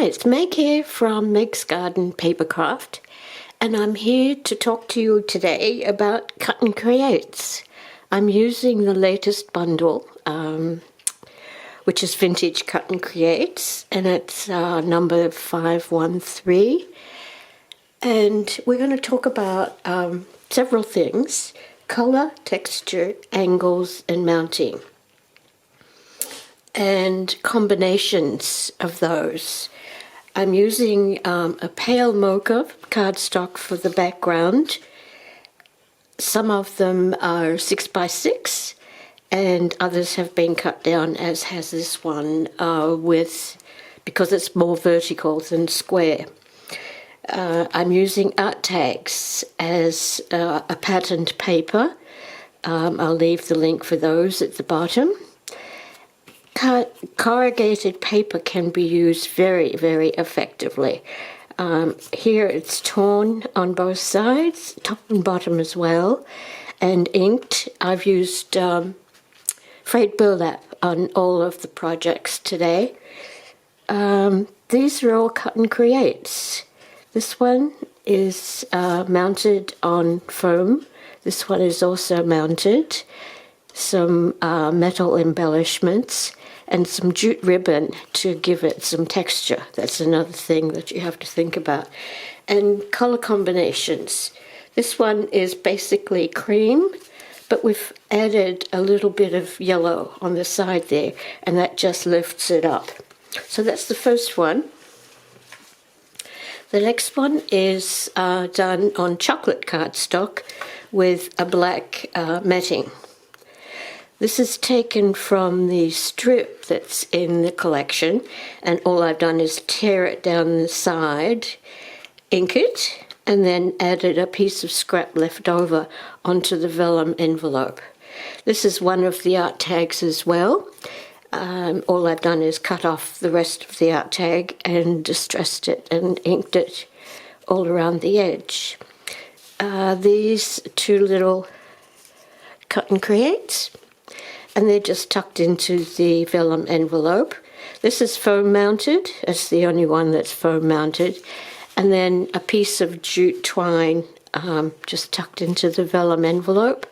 Hi, it's Meg here from Meg's Garden Papercraft, and I'm here to talk to you today about Cut and Creates. I'm using the latest bundle, which is Vintage Cut and Creates, and it's number 513. And we're going to talk about several things: color, texture, angles, and mounting, and combinations of those. I'm using a pale mocha cardstock for the background. Some of them are 6x6 and others have been cut down, as has this one, because it's more vertical than square. I'm using art tags as a patterned paper. I'll leave the link for those at the bottom. Corrugated paper can be used very, very effectively. Here it's torn on both sides, top and bottom as well, and inked. I've used frayed burlap on all of the projects today. These are all Cut and Creates. This one is mounted on foam. This one is also mounted. Some metal embellishments and some jute ribbon to give it some texture. That's another thing that you have to think about. And color combinations. This one is basically cream, but we've added a little bit of yellow on the side there, and that just lifts it up. So that's the first one. The next one is done on chocolate cardstock with a black matting. This is taken from the strip that's in the collection, and all I've done is tear it down the side, ink it, and then added a piece of scrap left over onto the vellum envelope. This is one of the art tags as well. All I've done is cut off the rest of the art tag and distressed it and inked it all around the edge. These two little Cut and Creates, and they're just tucked into the vellum envelope. This is foam mounted. It's the only one that's foam mounted. And then a piece of jute twine just tucked into the vellum envelope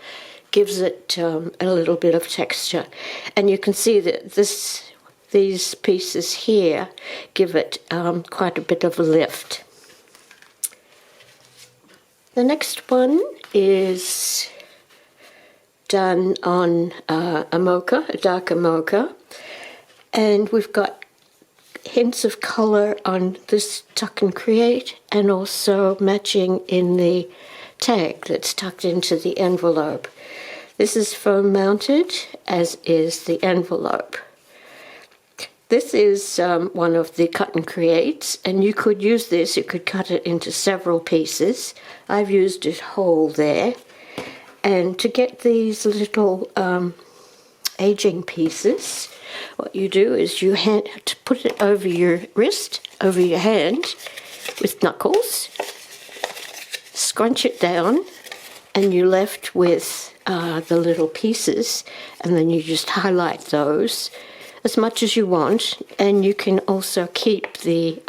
gives it a little bit of texture. And you can see that these pieces here give it quite a bit of a lift. The next one is done on a mocha, a darker mocha, and we've got hints of color on this Tuck and Create, and also matching in the tag that's tucked into the envelope. This is foam mounted, as is the envelope. This is one of the Cut and Creates, and you could use this, you could cut it into several pieces. I've used it whole there. And to get these little edging pieces, what you do is you put it over your wrist, over your hand with knuckles, scrunch it down, and you're left with the little pieces, and then you just highlight those as much as you want, and you can also keep the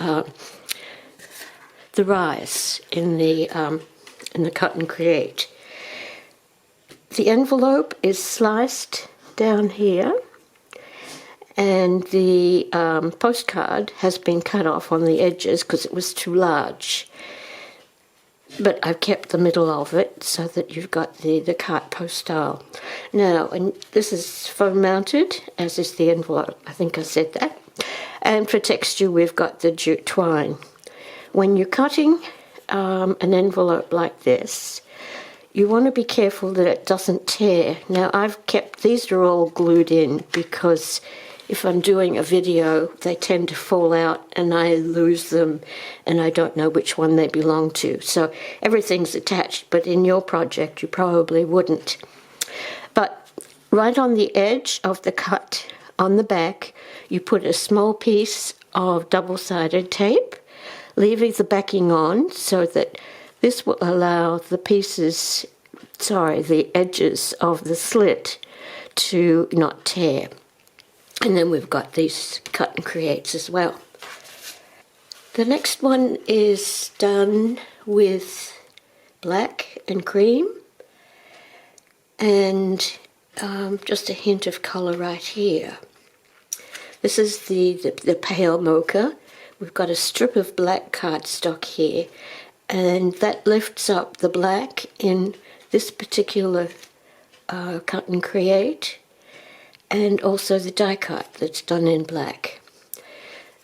rise in the Cut and Create. The envelope is sliced down here, and the postcard has been cut off on the edges because it was too large. But I've kept the middle of it so that you've got the carte postale. Now, and this is foam mounted, as is the envelope. I think I said that. And for texture, we've got the jute twine. When you're cutting an envelope like this, you want to be careful that it doesn't tear. Now, these are all glued in because if I'm doing a video, they tend to fall out and I lose them and I don't know which one they belong to. So everything's attached, but in your project, you probably wouldn't. But right on the edge of the cut on the back, you put a small piece of double-sided tape, leaving the backing on so that this will allow the edges of the slit to not tear. And then we've got these Cut and Creates as well. The next one is done with black and cream and just a hint of colour right here. This is the pale mocha. We've got a strip of black cardstock here, and that lifts up the black in this particular cut and create, and also the die cut that's done in black.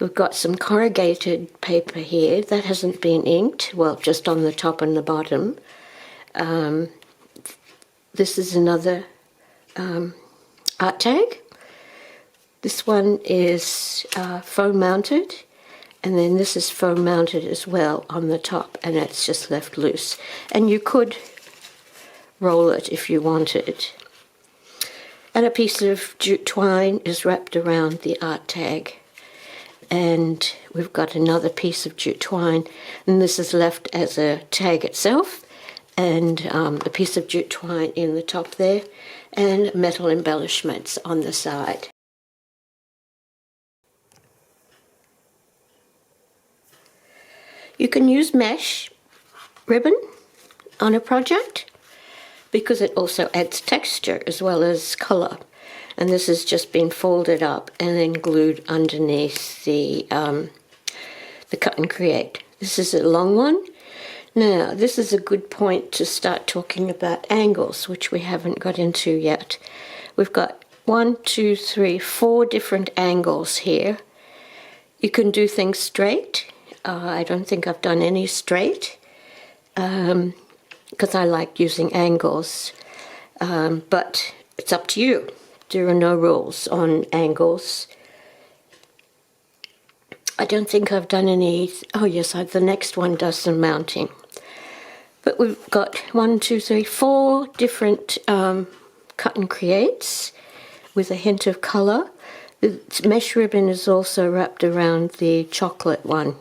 We've got some corrugated paper here that hasn't been inked, well, just on the top and the bottom. This is another art tag. This one is foam mounted, and then this is foam mounted as well on the top, and it's just left loose. And you could roll it if you wanted. And a piece of jute twine is wrapped around the art tag. And we've got another piece of jute twine, and this is left as a tag itself, and a piece of jute twine in the top there, and metal embellishments on the side. You can use mesh ribbon on a project because it also adds texture as well as colour. And this has just been folded up and then glued underneath the cut and create. This is a long one. Now, this is a good point to start talking about angles, which we haven't got into yet. We've got 1, 2, 3, 4 different angles here. You can do things straight. I don't think I've done any straight because I like using angles, but it's up to you. There are no rules on angles. I don't think I've done any. Oh yes, the next one does some mounting. But we've got 1, 2, 3, 4 different cut and creates with a hint of colour. The mesh ribbon is also wrapped around the chocolate one.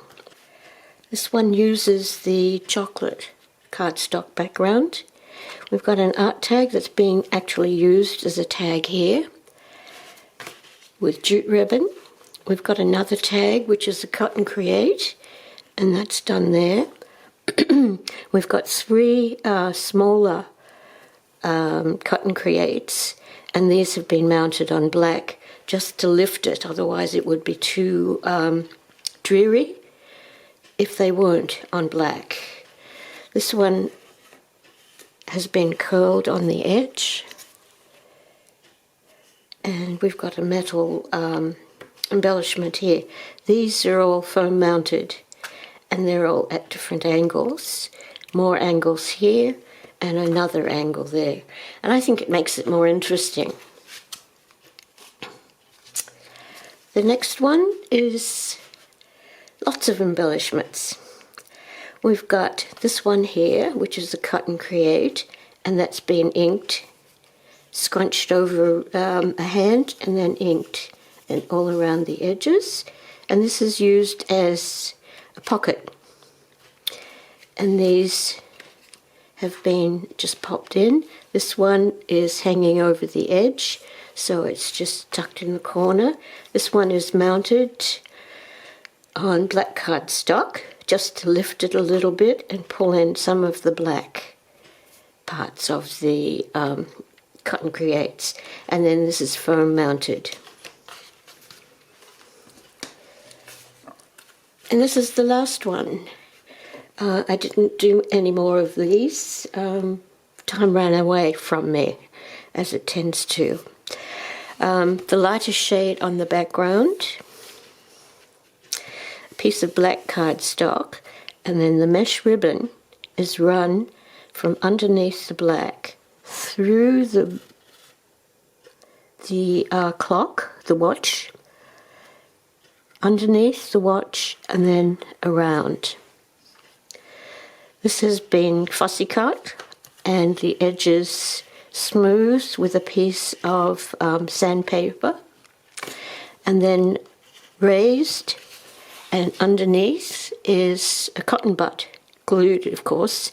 This one uses the chocolate cardstock background. We've got an art tag that's being actually used as a tag here with jute ribbon. We've got another tag which is a cut and create, and that's done there. We've got 3 smaller cut and creates, and these have been mounted on black just to lift it, otherwise it would be too dreary if they weren't on black. This one has been curled on the edge, and we've got a metal embellishment here. These are all foam mounted, and they're all at different angles. More angles here and another angle there, and I think it makes it more interesting. The next one is lots of embellishments. We've got this one here, which is a cut and create, and that's been inked, scrunched over a hand and then inked, and all around the edges. And this is used as a pocket. And these have been just popped in. This one is hanging over the edge, so it's just tucked in the corner. This one is mounted on black cardstock, just to lift it a little bit and pull in some of the black parts of the cut and creates. And then this is foam mounted. And this is the last one. I didn't do any more of these. Time ran away from me, as it tends to. The lighter shade on the background, piece of black cardstock, and then the mesh ribbon is run from underneath the black through the clock, the watch, underneath the watch, and then around. This has been fussy cut, and the edges smooth with a piece of sandpaper, and then raised, and underneath is a cotton bud, glued of course,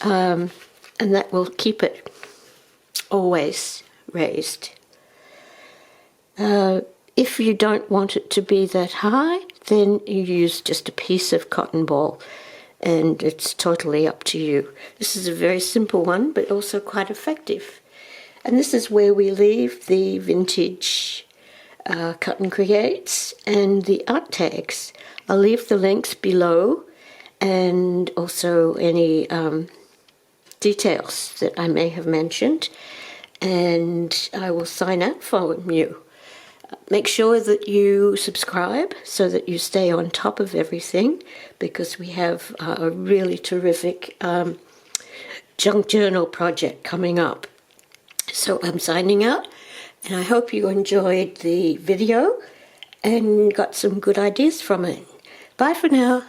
and that will keep it always raised. If you don't want it to be that high, then you use just a piece of cotton ball, and it's totally up to you. This is a very simple one, but also quite effective. And this is where we leave the vintage Cut and Creates and the art tags. I'll leave the links below, and also any details that I may have mentioned, and I will sign out from you. Make sure that you subscribe so that you stay on top of everything, because we have a really terrific junk journal project coming up. So I'm signing out, and I hope you enjoyed the video and got some good ideas from it. Bye for now.